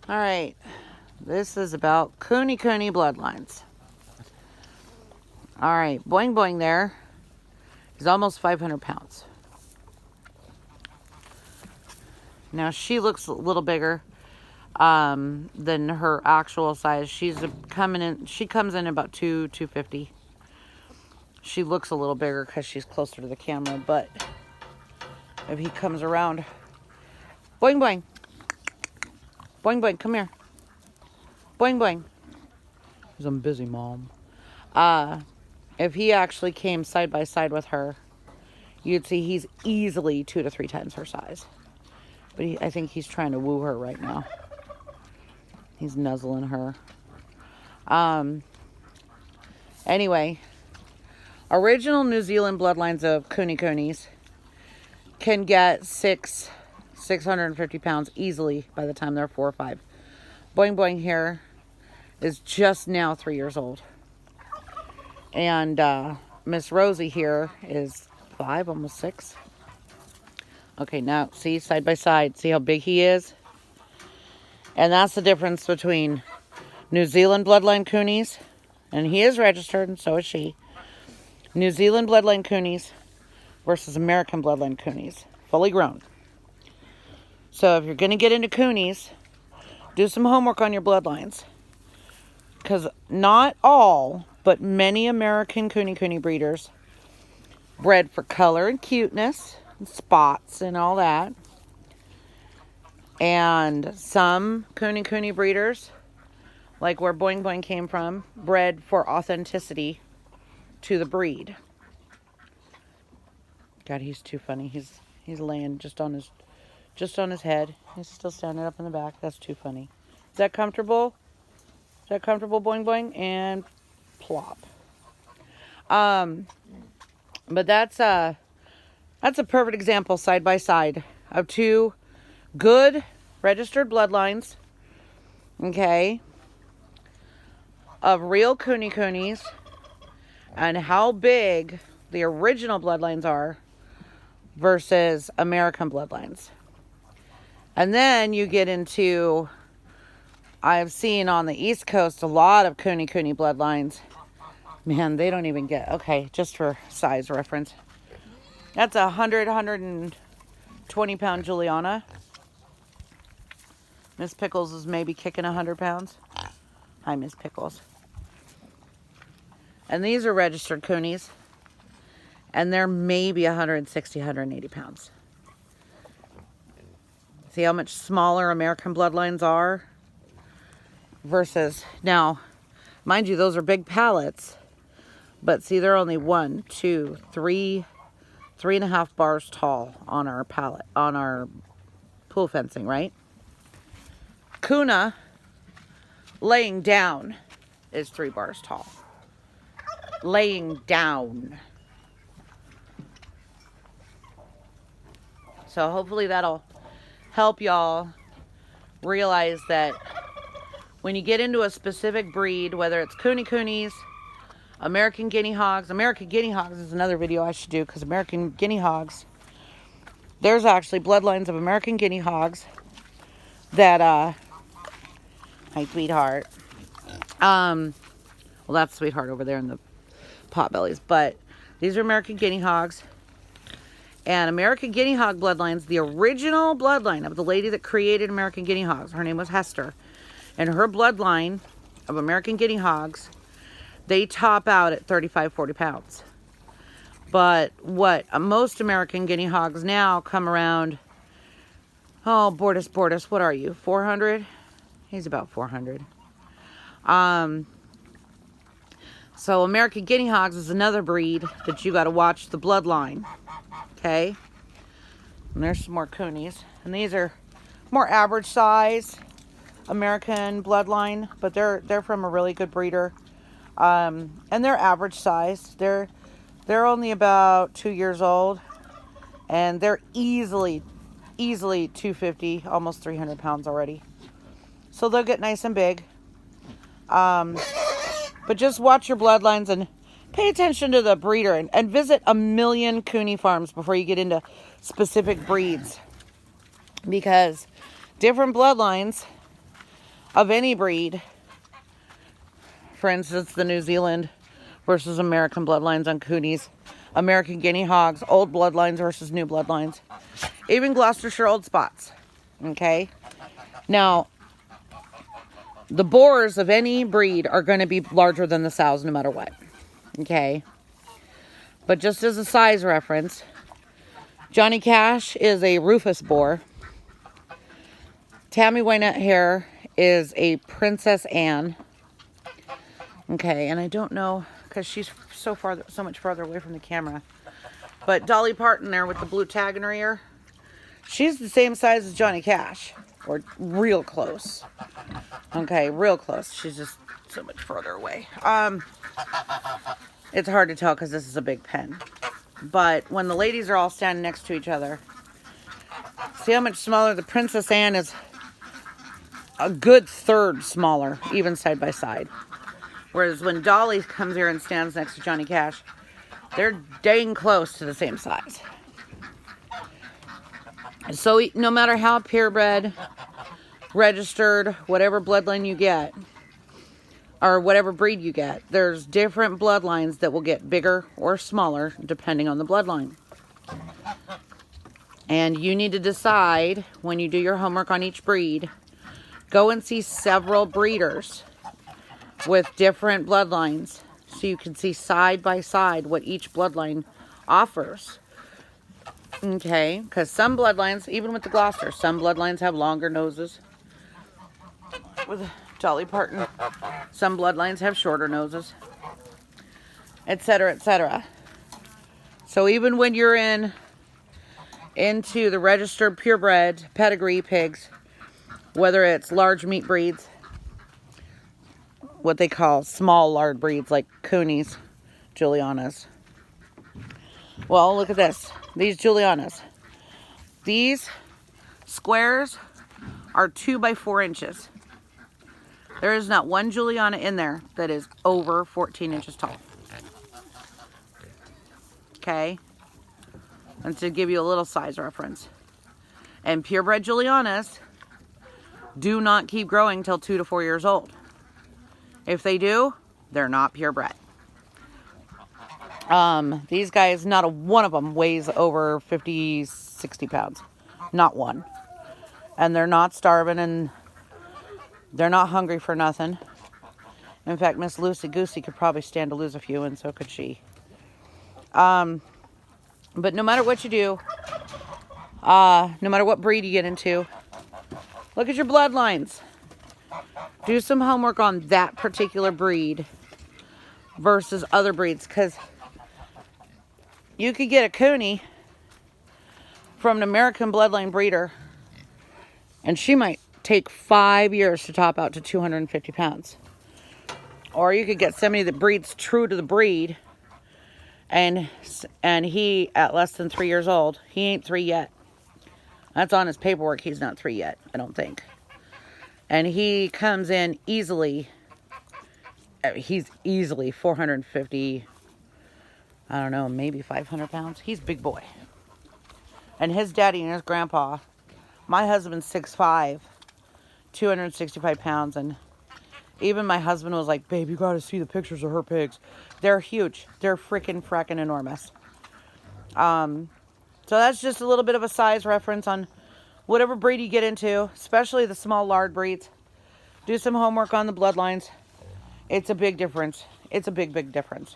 All right. This is about Koonie bloodlines. All right. Boing Boing there. He's almost 500 pounds. Now, she looks a little bigger than her actual size. She comes in about 250. She looks a little bigger because she's closer to the camera, but if he comes around, Boing Boing. Boing Boing, come here. Boing Boing. Because I'm busy, Mom. If he actually came side by side with her, you'd see he's easily 2 to 3 times her size. But I think he's trying to woo her right now. He's nuzzling her. Anyway, original New Zealand bloodlines of Koonies can get 650 pounds easily by the time they're 4 or 5. Boing Boing here is just now 3 years old. And Miss Rosie here is 5, almost 6. Okay, now see, side by side, see how big he is? And that's the difference between New Zealand bloodline Koonies, and he is registered, and so is she. New Zealand bloodline Koonies versus American bloodline Koonies, fully grown. So if you're going to get into Koonies, do some homework on your bloodlines. Because not all, but many American Koonie breeders bred for color and cuteness, and spots and all that. And some Koonie breeders, like where Boing Boing came from, bred for authenticity to the breed. God, he's too funny. He's laying just on his head. He's still standing up in the back. That's too funny. Is that comfortable? Is that comfortable, Boing Boing? And plop. But that's a perfect example side by side of two good registered bloodlines, okay, of real Koonies and how big the original bloodlines are versus American bloodlines. And then you get into, I've seen on the East Coast a lot of Koonie bloodlines. Man, they don't even get, okay, just for size reference. That's 120 pound Juliana. Miss Pickles is maybe kicking 100 pounds. Hi, Miss Pickles. And these are registered Koonies. And they're maybe 160, 180 pounds. See how much smaller American bloodlines are? Versus, now, mind you, those are big pallets. But see, they're only 1, 2, 3, 3.5 bars tall on our pallet, on our pool fencing, right? Kuna laying down is 3 bars tall. Laying down. So hopefully that'll help y'all realize that when you get into a specific breed, whether it's Koonies, American Guinea Hogs is another video I should do, because American Guinea Hogs, there's actually bloodlines of American Guinea Hogs that, hi, sweetheart. Well, that's Sweetheart over there in the potbellies, but these are American Guinea Hogs. And American Guinea Hog bloodlines, the original bloodline of the lady that created American Guinea Hogs, her name was Hester. And her bloodline of American Guinea Hogs, they top out at 35, 40 pounds. But what most American Guinea Hogs now come around, oh, Bortus, what are you, 400? He's about 400. So American Guinea Hogs is another breed that you got to watch the bloodline. Okay? And there's some more Koonies. And these are more average size American bloodline, but they're from a really good breeder. And they're average size. They're only about 2 years old, and they're easily 250, almost 300 pounds already. So they'll get nice and big. But just watch your bloodlines and pay attention to the breeder, and visit a million Koonie farms before you get into specific breeds, because different bloodlines of any breed. For instance, the New Zealand versus American bloodlines on coonies, American guinea hogs, old bloodlines versus new bloodlines, even Gloucestershire old spots. Okay, now the boars of any breed are going to be larger than the sows no matter what. Okay, but just as a size reference, Johnny Cash is a Rufus boar. Tammy Wynette Hare is a Princess Anne. Okay, and I don't know because she's so much farther away from the camera. But Dolly Parton there with the blue tag in her ear, she's the same size as Johnny Cash, or real close. Okay, real close. She's just so much further away. It's hard to tell because this is a big pen. But when the ladies are all standing next to each other, see how much smaller the Princess Anne is? A good third smaller, even side by side. Whereas when Dolly comes here and stands next to Johnny Cash, they're dang close to the same size. So no matter how purebred, registered, whatever bloodline you get, or whatever breed you get, there's different bloodlines that will get bigger or smaller depending on the bloodline. And you need to decide when you do your homework on each breed, go and see several breeders with different bloodlines so you can see side by side what each bloodline offers. Okay, because some bloodlines, even with the Gloucester, some bloodlines have longer noses. With Dolly Parton, some bloodlines have shorter noses, etc., etc. So even when you're into the registered purebred pedigree pigs, whether it's large meat breeds, what they call small lard breeds like coonies, Julianas. Well, look at this. These Julianas. These squares are 2 by 4 inches. There is not one Juliana in there that is over 14 inches tall. Okay? And to give you a little size reference. And purebred Julianas do not keep growing till 2 to 4 years old. If they do, they're not purebred. These guys, not a one of them weighs over 50, 60 pounds. Not one. And they're not starving and they're not hungry for nothing. In fact, Miss Lucy Goosey could probably stand to lose a few, and so could she. But no matter what you do, no matter what breed you get into, look at your bloodlines. Do some homework on that particular breed versus other breeds, because you could get a Coney from an American bloodline breeder, and she might take 5 years to top out to 250 pounds. Or you could get somebody that breeds true to the breed, and he, at less than 3 years old, he ain't 3 yet. That's on his paperwork. He's not 3 yet, I don't think. And he comes in easily. He's easily 450, I don't know, maybe 500 pounds. He's a big boy. And his daddy and his grandpa, my husband's 6'5", 265 pounds. And even my husband was like, babe, you got to see the pictures of her pigs. They're huge. They're freaking fracking enormous. So that's just a little bit of a size reference on whatever breed you get into, especially the small lard breeds. Do some homework on the bloodlines. It's a big difference. It's a big, big difference.